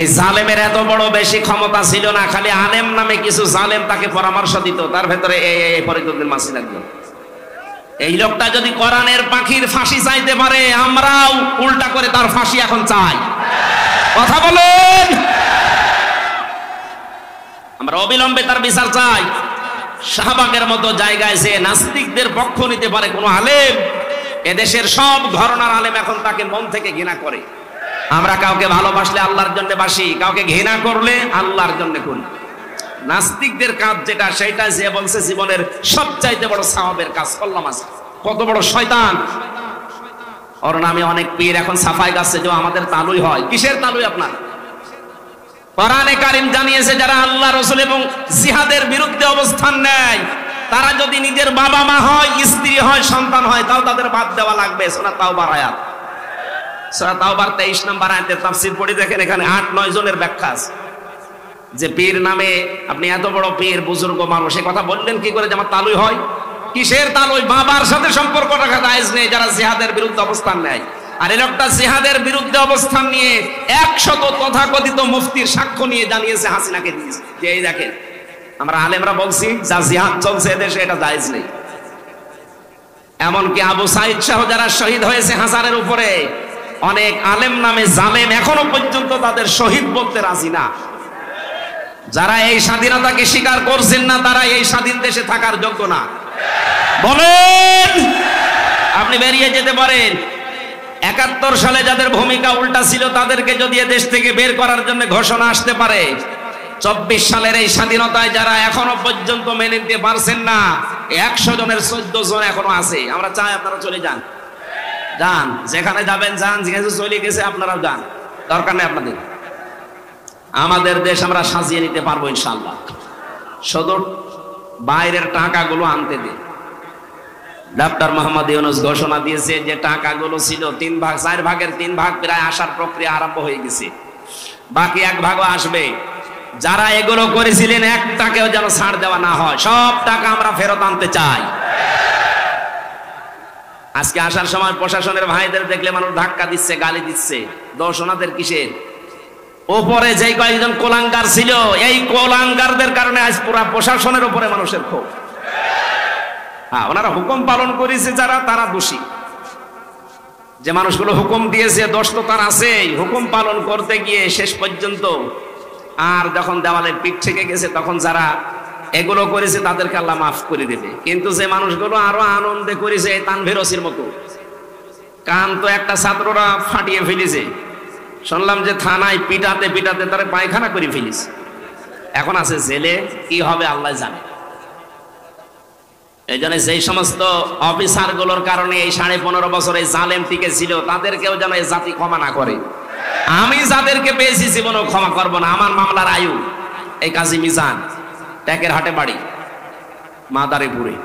এই জালেমের এত বড় বেশি ক্ষমতা ছিল না, খালি আলেম নামে কিছু জালেম তাকে পরামর্শ দিত, তার ভেতরে এই ফরিদউদ্দিন মাসিদ একজন। এই লোকটা যদি কোরআনের পাখির ফাঁসি চাইতে পারে, আমরাও উল্টা করে তার ফাঁসি এখন চাই। কথা বলেন, আমরা অবিলম্বে তার বিচার চাই। শাহবাগের মতো জায়গায় যে নাস্তিকদের পক্ষ নিতে পারে কোন আলেম, এদেশের সব ঘরানার আলেম এখন তাকে মন থেকে ঘৃণা করে। আমরা কাউকে ভালোবাসলে আল্লাহর জন্য বাসি, কাউকে ঘৃণা করলে আল্লাহর জন্য করি। নাস্তিকদের কাজ যেটা, সেটা যে বলছে জীবনের সবচাইতে বড় সওয়াবের কাজ করলাম। আছে কত বড় শয়তান! ওর নামে অনেক পীর এখন সাফাই গাছে যে আমাদের তালুই হয়। কিসের তালুই আপনার? কোরআনে কারীম জানিয়েছে যারা আল্লাহ রাসূল এবং জিহাদের বিরুদ্ধে অবস্থান নেয়, তারা যদি নিজের বাবা মা হয়, স্ত্রী হয়, সন্তান হয়, তাও তাদের বাদ দেওয়া লাগবে। সূরা তাওবার আয়াত, সূরা তাওবার 23 নম্বর আয়াতের তাফসীর পড়ে দেখেন, এখানে 8-9 জনের ব্যাখ্যা আছে। যে পীর নামে আপনি এত বড় পীর, বুজুর্গ মানুষ, এই কথা বললেন কি করে যে আমার তালুই হয়? কিসের তালুই? বাবার সাথে সম্পর্ক রাখা জায়েজ নেই যারা জিহাদের বিরুদ্ধে অবস্থান নেয়। আর এই লোকটা জিহাদের বিরুদ্ধে অবস্থান নিয়ে 100 তথাকথিত মুফতির সাক্ষ্য নিয়ে জানিয়েছে হাসিনাকে দিয়েছে যে এই দেখেন আমরা আলেমরা বলছি যা জিহাদ চলছে এদেশে এটা জায়েজ নেই। এমনকি আবু সাইদ সহ যারা শহীদ হয়েছে হাজারের উপরে, অনেক আলেম নামে জালেম এখনো পর্যন্ত তাদের শহীদ বলতে রাজি না। যারা এই স্বাধীনতাকে স্বীকার করছেন না, তারা এই স্বাধীন দেশে থাকার যোগ্য না। বলেন, আপনি বেরিয়ে যেতে পারেন। 71 সালে যাদের ভূমিকা উল্টা ছিল, তাদেরকে যদি দেশ থেকে বের করার জন্য ঘোষণা আসতে পারে, 24 সালের এই স্বাধীনতায় যারা এখনো পর্যন্ত মেনে নিতে পারছেন না, 100 জনের 14 জন এখনো আছে। আমরা চাই আপনারা চলে যান, যান যেখানে যাবেন যান, যেখানে চলে গেছে আপনারাও যান, দরকার নেই আপনাদের। আমাদের দেশ আমরা সাজিয়ে নিতে পারবো ইনশাআল্লাহ। শুধু বাইরের টাকাগুলো আনতে দিন। ডক্টর মোহাম্মদ ইউনূস ঘোষণা দিয়েছে যে টাকাগুলো ছিল 3 ভাগ, 4 ভাগের 3 ভাগ প্রায় আসার প্রক্রিয়া আরম্ভ হয়ে গেছে, বাকি 1 ভাগও আসবে। যারা এগুলো করেছিলেন 1 টাকাও যেন ছাড় দেওয়া না হয়, সব টাকা আমরা ফেরত আনতে চাই। আজকে আসার সময় প্রশাসনের ভাইদের দেখলে মানুষ ধাক্কা দিচ্ছে, গালি দিচ্ছে। দোষ ওনাদের কিসের? ওপরে যে কয়েকজন কোলাঙ্গার ছিল, এই কোলাঙ্গারদের কারণে আজ পুরো প্রশাসনের উপরে মানুষের ক্ষোভ। হ্যাঁ, ওনারা হুকুম পালন করেছে যারা, তারা দোষী। যে মানুষগুলো হুকুম দিয়েছে, দোষ তো তার আছেই। হুকুম পালন করতে গিয়ে শেষ পর্যন্ত আর যখন দেওয়ালে পিঠ থেকে গেছে, তখন যারা এগুলো করেছে তাদেরকে আল্লাহ মাফ করে দেবে। কিন্তু যে মানুষগুলো আরো আনন্দে করেছে, তানভীর ওসির মতো, কান তো একটা ছাত্ররা ফাটিয়ে ফেলেছে, শুনলাম যে থানায় পিটাতে পিটাতে তারা পায়খানা করে ফেলেছে, এখন আছে জেলে। কি হবে আল্লাহ জানে। এই জন্য যেই সমস্ত অফিসার গুলোর কারণে এই 15.5 বছর এই জালেম টিকে ছিল, তাদেরকেও যেন এই জাতি ক্ষমা না করে। আমি যাদেরকে পেয়েছি জীবনেও ক্ষমা করবো না। আমার মামলার আয়ু এই কাজী মিজান, ট্যাকের হাটে বাড়ি, মাদারীপুরে।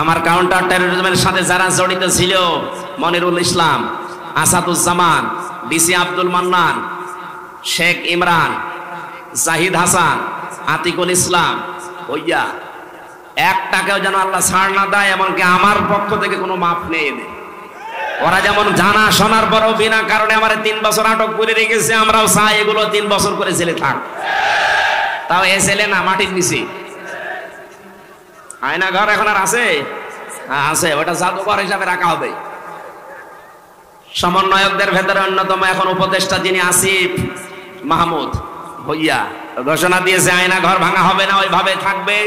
আমার কাউন্টার টেরোরিজমের সাথে যারা জড়িত ছিল, মনিরুল ইসলাম, আসাদুজ্জামান, ডিসি আব্দুল মান্নান, শেখ ইমরান, জাহিদ হাসান, আতিকুল ইসলাম, ওইয়া 1 টাকাও যেন আল্লাহ ছাড় না দেয়, এমনকি আমার পক্ষ থেকে কোনো মাফ নেই এদের। ওরা যেমন জানা শোনার পরও বিনা কারণে আমার 3 বছর আটক করে রেখেছে, আমরাও চাই এগুলো 3 বছর করে জেলে থাক। তাও এ ছেলে না, মাটির নিচে। আয়না ঘর এখন আর আছে? আছে, ওটা জাদুঘর হিসাবে রাখা হবে। সমন্বয়কদের ভেতরে অন্যতম এখন উপদেষ্টা যিনি আসিফ মাহমুদ ভইয়া ঘোষণা দিয়েছে আয়না ঘর ভাঙা হবে না, ওইভাবে থাকবে।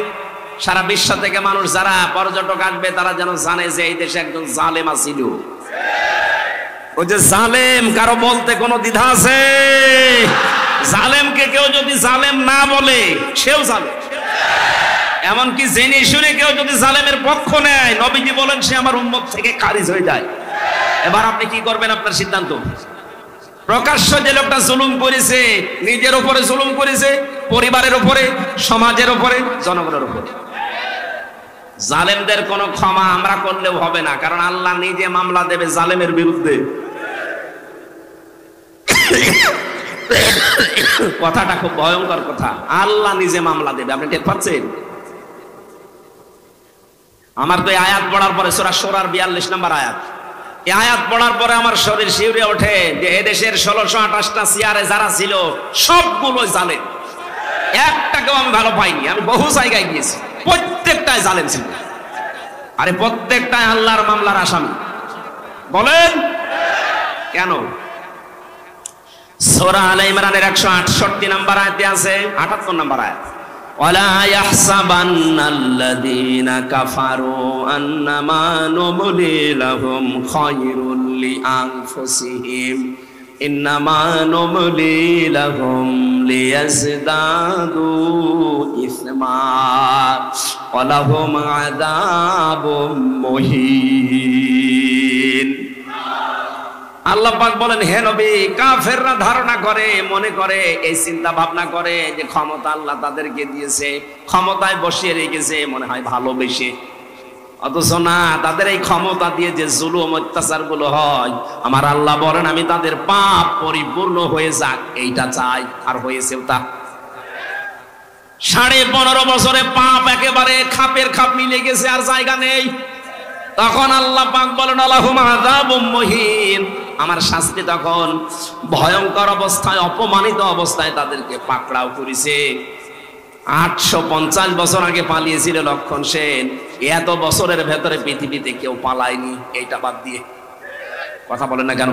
সারা বিশ্ব থেকে মানুষ যারা পর্যটক আসবে, তারা যেন জানে যে এই দেশে একজন জালেম আছিল। ওই যে জালেম, কারো বলতে কোনো দ্বিধা আছে? জালেমকে কেউ যদি জালেম না বলে, সেও জালেম। এমনকি জেনে শুনে কেউ যদি জালেমের পক্ষ নেয়, নবীজি বলেন সে আমার উম্মত থেকে খারিজ হয়ে যায়। এবার আপনি কি করবেন? আপনার সিদ্ধান্ত। প্রকাশ্য যে লোকটা জুলুম করেছে, নিজের উপরে জুলুম করেছে, পরিবারের উপরে, সমাজের উপরে, জনগণের উপরে। জালেমদের কোনো ক্ষমা আমরা করলেও হবে না, কারণ আল্লাহ নিজে মামলা দেবে জালেমের বিরুদ্ধে। কথাটা খুব ভয়ঙ্কর কথা, আল্লাহ নিজে মামলা দেবে। আপনি টের পাচ্ছেন? আমার তো এই আয়াত পড়ার পরে সূরা শূরার 42 নম্বর আয়াত, এই আয়াত পড়ার পরে আমার শরীর শিউরে ওঠে যে এদেশের 1628টা চেয়ারে যারা ছিল সবগুলো জালেম, একটাকেও আমি ভালো পাইনি। আমি বহু জায়গায় গিয়েছি, প্রত্যেকটাই জালেম ছিল। আরে প্রত্যেকটাই আল্লাহর মামলার আসামি। বলেন কেন? সূরা আলে ইমরানের 168 নম্বর আয়াতে আছে, 78 নম্বর আয়াত, ওয়ালা ইয়াহসাবান্নাল্লাযীনা কাফারু আন্নামা নুমলি লাহুম খায়রুল লিআনফুসিহিম ইন্নামা নুমলি লাহুম লিয়াজদাদু ইসমা ওয়া লাহুম আযাবুম মুহিন। আল্লাহ পাক বলেন, হে নবী, কাফেররা ধারণা করে, মনে করে, এই চিন্তা ভাবনা করে যে ক্ষমতা আল্লাহ তাদেরকে দিয়েছে, ক্ষমতায় বসিয়ে রেখেছে মনে হয় ভালোবেসে। অথচ না, তাদের এই ক্ষমতা দিয়ে যে জুলুম অত্যাচার গুলো হয়, আমার আল্লাহ বলেন আমি তাদের পাপ পরিপূর্ণ হয়ে যাক এইটা চাই। আর হয়েছেও তা। 15.5 বছরে পাপ একেবারে খাপের খাপ মিলে গেছে, আর জায়গা নেই। তখন আল্লাহ পাক বলেন লাহুম আযাবুম মুহিন, আমার শাস্তি তখন ভয়ঙ্কর অবস্থায়, অপমানিত অবস্থায় তাদেরকে পাকড়াও করেছে। 850 বছর আগে পালিয়েছিল লক্ষণ সেন, এত বছরের ভেতরে পৃথিবীতে কেউ পালায়নি। এইটা বাদ দিয়ে কথা বলেন না কেন?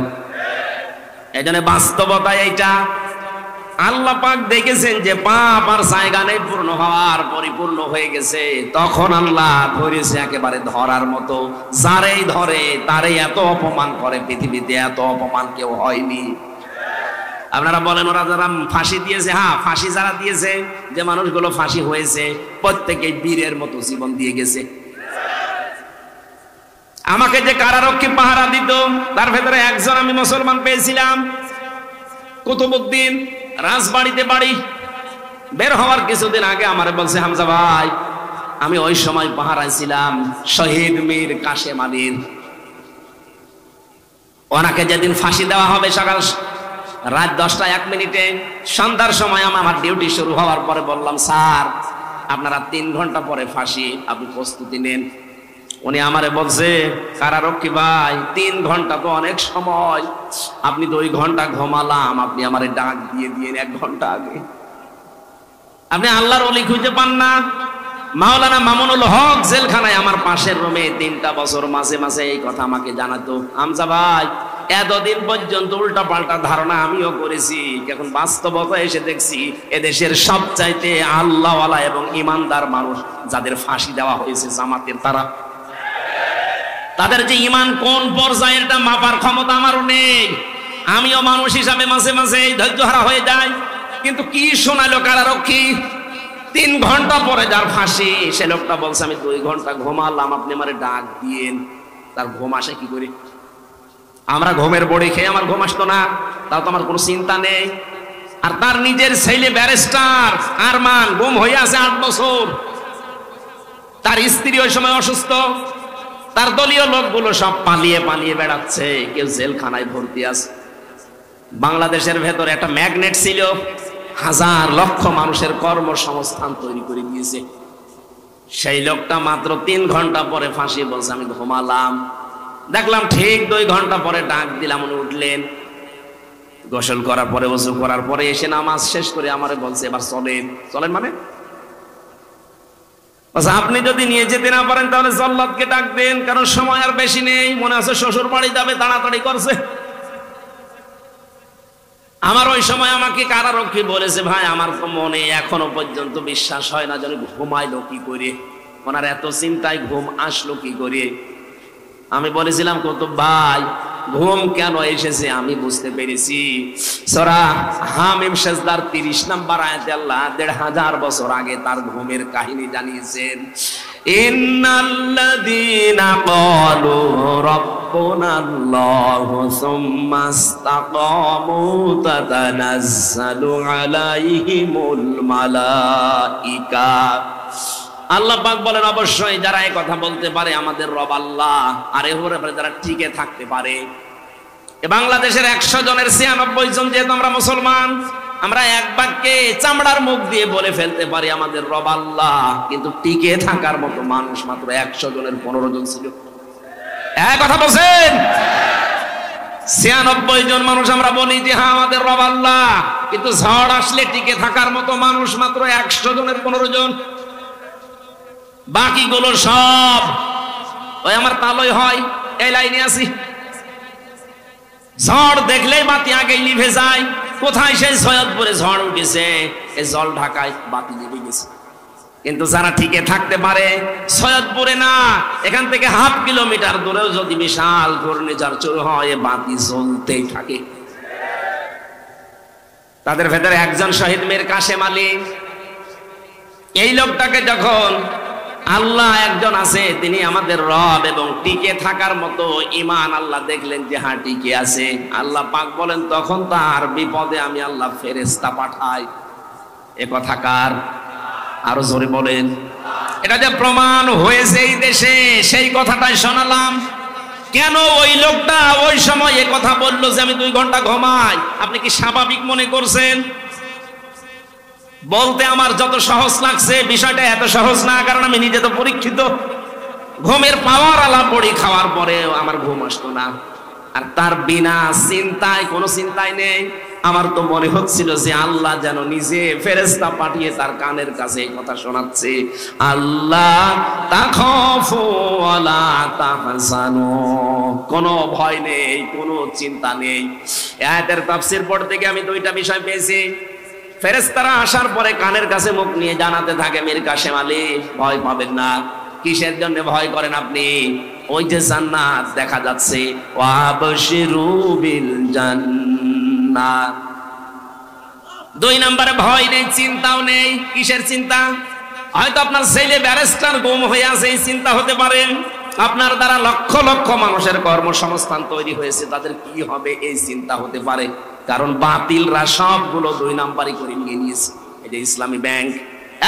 এই জন্য বাস্তবতায় এইটা আল্লাহ পাক দেখেছেন যে পাপ আর জায়গা নেই পূর্ণ হওয়ার, পরিপূর্ণ হয়ে গেছে। তখন আল্লাহ ধরেছে একেবারে ধরার মতো, যারেই ধরে তারই এত অপমান করে। পৃথিবীতে এত অপমান কেউ হয়নি। আপনারা বলেন ওরা যারা ফাঁসি দিয়েছে, হ্যাঁ ফাঁসি যারা দিয়েছে, যে মানুষগুলো ফাঁসি হয়েছে প্রত্যেকেই বীরের মতো জীবন দিয়ে গেছে। আমাকে যে কারারক্ষী পাহারা দিত তার ভেতরে একজন আমি মুসলমান পেয়েছিলাম, কুতুবউদ্দিন, রাজবাড়িতে বাড়ি। বের হওয়ার কিছুদিন আগে আমারে বলছে, হামজা ভাই, আমি ওই সময় পাহারায় ছিলাম শহীদ মীর কাশেম আলীর। ওনাকে যেদিন ফাঁসি দেওয়া হবে সকাল রাত 10টা 1 মিনিটে, সন্ধ্যার সময় আমার ডিউটি শুরু হওয়ার পরে বললাম, স্যার আপনারা 3 ঘন্টা পরে ফাঁসি, আপনি প্রস্তুতি নেন। উনি আমারে বলছে, কারারক্ষী ভাই 3 ঘন্টা তো অনেক সময়, আপনি 2 ঘন্টা ঘুমালাম, আপনি আমারে ডাক দিয়ে 1 ঘন্টা আগে। আপনি আল্লাহর ওলি খুঁজে পান না? মাওলানা মামুনুল হক জেলখানায় আমার পাশের রুমে 3টা বছর মাঝে মাঝে এই কথা আমাকে জানাতো। হামজা ভাই, এতদিন পর্যন্ত উল্টা পাল্টা ধারণা আমিও করেছি, এখন বাস্তবতা এসে দেখছি এদেশের সবচাইতে আল্লাহওয়ালা এবং ইমানদার মানুষ যাদের ফাঁসি দেওয়া হয়েছে জামাতের, তাদের যে ইমান কোন পর্যায়ের তা মাপার ক্ষমতা আমারও নেই। আমিও মানুষ হিসাবে মাঝে মাঝে ধৈর্যহারা হয়ে যায়। কিন্তু কি শোনালো কারারক্ষী, 3 ঘন্টা পরে যার ফাঁসি, সে লোকটা বলছে আমি 2 ঘন্টা ঘুমালাম, আপনি আমারে ডাক দিয়েন। তার ঘুম আসে কি করে? আমরা ঘুমের বড়ি খেয়ে আমার ঘুম আসতো না, তাও তো আমার কোনো চিন্তা নেই। আর তার নিজের ছেলে ব্যারিস্টার আরমান গুম হয়ে আছে 8 বছর। তার স্ত্রী ওই সময় অসুস্থ, তার দলীয় লোকগুলো সব পালিয়ে পালিয়ে বেড়াচ্ছে, কেউ জেলখানায় ভর্তি আছে। বাংলাদেশের ভেতরে একটা ম্যাগনেট ছিল, হাজার লক্ষ মানুষের কর্মসংস্থান তৈরি করে দিয়েছে। সেই লোকটা মাত্র 3 ঘন্টা পরে ফাঁসি বলছে আমি ঘুমালাম। দেখলাম ঠিক 2 ঘন্টা পরে ডাক দিলাম, উনি উঠলেন। গোসল করার পরে, ওযু করার পরে এসে নামাজ শেষ করে আমারে বলছে এবার চলেন। চলেন মানে আপনি যদি নিয়ে যেতে না পারেন তাহলে জল্লাদকে ডাক দেন, কারণ সময় আর বেশি নেই। মনে আছে শ্বশুর বাড়ি যাবে, তাড়াতাড়ি করছে। আমার ওই সময় আমাকে কারারক্ষী বলেছে, ভাই আমার তো মনে এখনো পর্যন্ত বিশ্বাস হয় না যেন ঘুমাইলো কি করে, ওনার এত চিন্তায় ঘুম আসলো কি করে। আমি বলেছিলাম কুতুব ভাই, ঘুম কেন এসেছে আমি বুঝতে পেরেছি। সূরা হামিম সেজদার 30 নম্বর আয়াতে আল্লাহ 1500 বছর আগে তার ঘুমের কাহিনী জানিয়েছেন। ইন্নাল্লাযীনা ক্বালু রাব্বুনাল্লাহু সুম্মা ইসতাকামু তাতানাজ্জালু আলাইহিমুল মালাইকা। আল্লাহ পাক বলেন অবশ্যই যারা এই কথা বলতে পারে আমাদের রব আল্লাহ, আর এর উপরে যারা টিকে থাকতে পারে। বাংলাদেশের 100 জনের 96 জন যেহেতু আমরা মুসলমান, আমরা এক বাক্যে চামড়ার মুখ দিয়ে বলে ফেলতে পারি আমাদের রব আল্লাহ, কিন্তু টিকে থাকার মতো মানুষ মাত্র 100 জনের 15 জন ছিল। কথা বলছেন? 96 জন মানুষ আমরা বলি যে হ্যাঁ আমাদের রব আল্লাহ, কিন্তু ঝড় আসলে টিকে থাকার মতো মানুষ মাত্র 100 জনের 15 জন। বাকিগুলো সব ওই আমার তালই হয় এই লাইনে আছি। ঝড় দেখলেই বাতি আগে নিভে যায়। কোথায় সেই সৈয়দপুরে ঝড় উঠেছে, এই জল ঢাকায় বাতি নিভে গেছে। কিন্তু যারা টিকে থাকতে পারে, সৈয়দপুরে না, এখান থেকে 1/2 কিলোমিটার দূরেও যদি বিশাল ঘূর্ণিঝড় শুরু হয়, বাতি জ্বলতেই থাকে। তাদের ভেতরে একজন শহীদ মীর কাশেম আলী। এই লোকটাকে যখন আল্লাহ একজন আছে, তিনি আমাদের রব এবং টিকে থাকার মতো ঈমান আল্লাহ দেখলেন যে হ্যাঁ টিকে আছে, আল্লাহ পাক বলেন তখন তার বিপদে আমি আল্লাহ ফেরেশতা পাঠাই। এ কথা কার? আরো জোরে বলেন। এটা যে প্রমাণ হয়েছে এই দেশে, সেই কথাটাই শোনালাম। কেন ওই লোকটা ওই সময় এ কথা বললো যে আমি 2 ঘন্টা ঘুমাই? আপনি কি স্বাভাবিক মনে করছেন? বলতে আমার যত সহজ লাগছে, বিষয়টা এত সহজ না, কারণ আমি নিজে তো পরীক্ষিত। ঘুমের পাওয়ার আলা পড়ি, খাওয়ার পরে আমার ঘুম আসতো না। আর তার বিনা চিন্তায়, কোনো চিন্তাই নেই। আমার তো মনে হচ্ছিল যে আল্লাহ যেন নিজে ফেরেশতা পাঠিয়ে তার কানের কাছে এই কথা শোনাচ্ছে, আল্লাহ তাখাফু ওয়ালা তাহজানু, কোনো ভয় নেই, কোনো চিন্তা নেই। আয়াতের তাফসীর পড়তে গিয়ে আমি 2টা বিষয় পেয়েছি। ফেরেশতারা আসার পরে কানের কাছে মুখ নিয়ে জানাতে থাকে, মীর কাশেম আলী ভয় পাবেন না। কিসের জন্য ভয় করেন আপনি? ওই যে জান্নাত দেখা যাচ্ছে, ওয়াবশিরু বিল জান্নাত। 2 নম্বরে ভয় নেই, চিন্তাও নেই। কিসের চিন্তা? হয়তো আপনার ছেলে ব্যারিস্টার গুম হয়ে আছে, এই চিন্তা হতে পারে। আপনার দ্বারা লক্ষ লক্ষ মানুষের কর্মসংস্থান তৈরি হয়েছে, তাদের কি হবে এই চিন্তা হতে পারে। কারণ বাতিলরা সবগুলো 2 নাম্বারই করে নিয়ে নিয়েছে। এই যে ইসলামী ব্যাংক,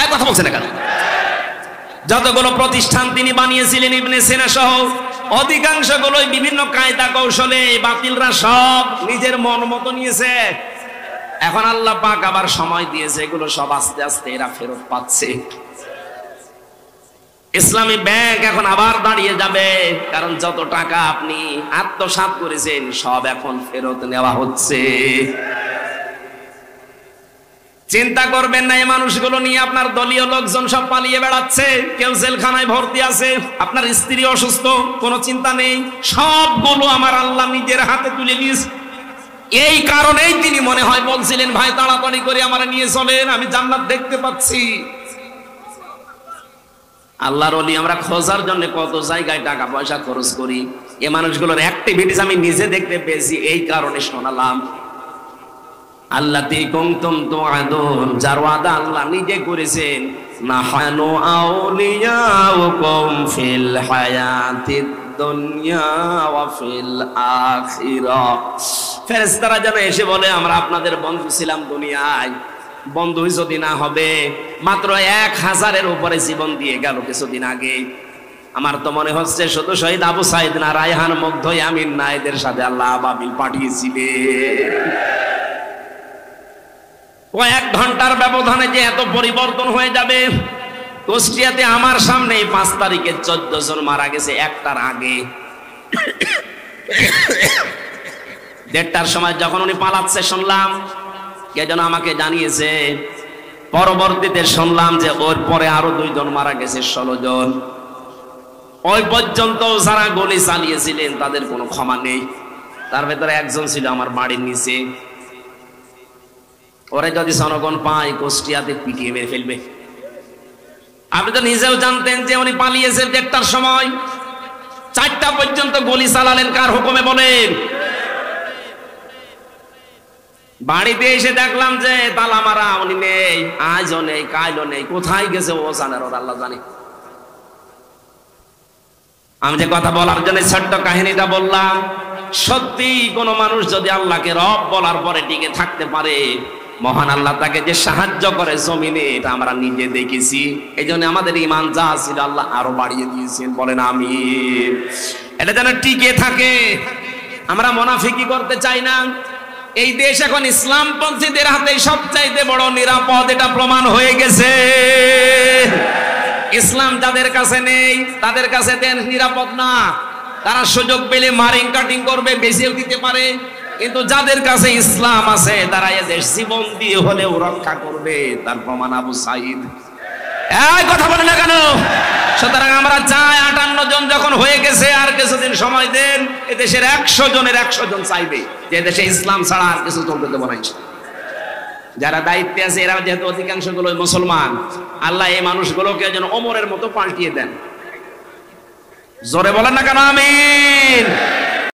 এক কথা বলছে না কেন? যতগুলো প্রতিষ্ঠান তিনি বানিয়েছিলেন ইবনে সিনা সহ, অধিকাংশগুলোই বিভিন্ন কায়দা কৌশলে বাতিলরা সব নিজের মন মতো নিয়েছে। এখন আল্লাহ পাক আবার সময় দিয়েছে, এগুলো সব আস্তে আস্তে এরা ফেরত পাচ্ছে। ইসলামী ব্যাংক এখন আবার দাঁড়িয়ে যাবে, কারণ যত টাকা আপনি আত্মসাৎ করেছেন সব এখন ফেরত নেওয়া হচ্ছে। চিন্তা করবেন না, এই মানুষগুলো নিয়ে আপনার দলীয় লোকজন সব পালিয়ে বেড়াচ্ছে, কেউ জেলখানায় ভর্তি আছে, আপনার স্ত্রী অসুস্থ, কোনো চিন্তা নেই। সবগুলো আমার আল্লাহ নিজের হাতে তুলে নিয়েছে। এই কারণেই তিনি মনে হয় বলছিলেন, ভাই তাড়াতাড়ি করে আমার নিয়ে চলেন, আমি জান্নাত দেখতে পাচ্ছি। আল্লাহর ওলি আমরা খোঁজার জন্য কত জায়গায় টাকা পয়সা খরচ করি, এই মানুষগুলোর অ্যাক্টিভিটিস আমি নিজে দেখতে পেয়েছি, এই কারণে শোনালাম। আল্লাতী কুনতুম তুআদুন, যার ওয়াদা আল্লাহ নিজে করেছেন, নাহানু আউলিয়াউকুম ফিল হায়াতিদ দুনিয়া ওয়া ফিল আখিরাহ। ফেরেশতারা যেন এসে বলে আমরা আপনাদের বন্ধু ছিলাম দুনিয়ায়। বন্ধুই যদি না হবে, মাত্র 1000-এর উপরে জীবন দিয়ে গেল কিছুদিন আগে। আমার তো মনে হচ্ছে শুধু শহীদ আবু সাইদ না, রায়হান, মুগ্ধ, ইয়ামিন না, এদের সাথে আল্লাহ আবাবিল পাঠিয়েছিলেন। কয়েক ঘন্টার ব্যবধানে যে এত পরিবর্তন হয়ে যাবে। কুষ্টিয়াতে আমার সামনে 5 তারিখে 14 জন মারা গেছে, 1টার আগে। 1:30টার সময় যখন উনি পালাচ্ছে শুনলাম, কে যেন আমাকে জানিয়েছে। পরবর্তীতে শুনলাম যে ওর পরে আরো 2 জন মারা গেছে, 16 জন। ওই পর্যন্ত যারা গুলি চালিয়েছিলেন তাদের কোনো ক্ষমা নেই। তার ভেতরে একজন ছিল আমার বাড়ির নিচে। ওরে যদি জনগণ পায়, কুষ্টিয়াতে পিটিয়ে মেরে ফেলবে। আপনি তো নিজেও জানতেন যে উনি পালিয়েছেন 1:30টার সময়। 4টা পর্যন্ত গুলি চালালেন, কার হুকুমে বলেন? বাড়িতে এসে দেখলাম যে তালা মারা, উনি নেই, আজও নেই, কালও নেই। কোথায় গেছে ও জানে, ওর আল্লাহ জানে। আমি যে কথা বলার জন্য ছোট্ট কাহিনীটা বললাম, সত্যি কোন মানুষ যদি আল্লাহকে রব বলার পরে টিকে থাকতে পারে, মহান আল্লাহ তাকে যে সাহায্য করে জমিনে, এটা আমরা নিজে দেখেছি। এই জন্য আমাদের ঈমান যা ছিল আল্লাহ আরো বাড়িয়ে দিয়েছেন, বলেন আমিন। এটা যেন টিকে থাকে। আমরা মুনাফিকি করতে চাই না। এই দেশ এখন ইসলামপন্থীদের হাতে সবচাইতে বড় নিরাপদ, এটা প্রমাণ হয়ে গেছে। ইসলাম যাদের কাছে নেই তাদের কাছে দেন নিরাপদ না। তারা সুযোগ পেলে মারিং কাটিং করবে, বেঁচেও দিতে পারে। কিন্তু যাদের কাছে ইসলাম আছে তারা এদেশ জীবন দিয়ে হলেও রক্ষা করবে। তার প্রমাণ আবু সাইদ। এই কথা বলে না কেন? সুতরাং আমরা চাই 58 জন যখন হয়ে গেছে আর কিছুদিন সময় দেন, এদেশের 100 জনের 100 জন চাইবে যে দেশে ইসলাম ছাড়া আর কিছু চলতে দেব না। যারা দায়িত্বে আছে এরা যেহেতু অধিকাংশ গুলো মুসলমান, আল্লাহ এই মানুষগুলোকে যেন ওমরের মতো পাল্টিয়ে দেন। জোরে বলেন না কেন আমিন।